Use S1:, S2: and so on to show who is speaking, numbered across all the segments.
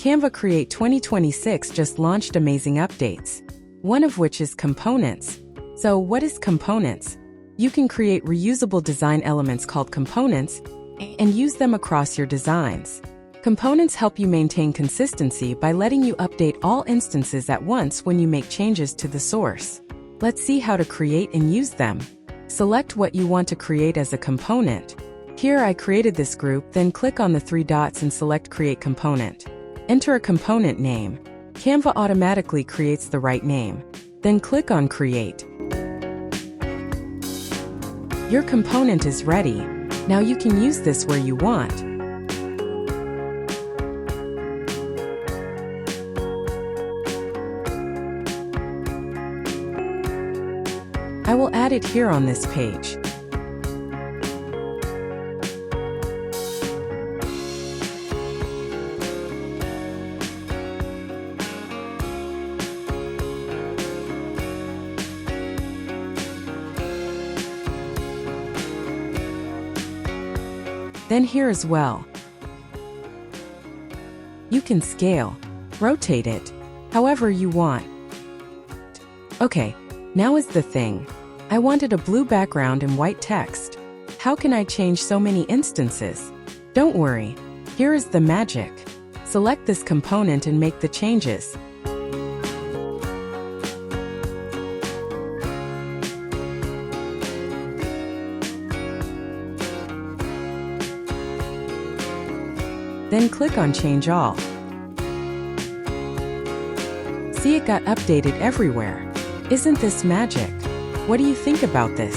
S1: Canva Create 2026 just launched amazing updates, one of which is Components. So what is Components? You can create reusable design elements called components and use them across your designs. Components help you maintain consistency by letting you update all instances at once when you make changes to the source. Let's see how to create and use them. Select what you want to create as a component. Here I created this group, then click on the three dots and select Create Component. Enter a component name. Canva automatically creates the right name. Then click on Create. Your component is ready. Now you can use this where you want. I will add it here on this page. Then here as well. You can scale, rotate it, however you want. Okay, now is the thing. I wanted a blue background and white text. How can I change so many instances? Don't worry, here is the magic. Select this component and make the changes. Then click on Change All. See, it got updated everywhere. Isn't this magic? What do you think about this?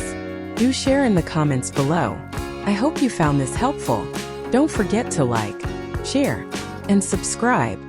S1: Do share in the comments below. I hope you found this helpful. Don't forget to like, share, and subscribe.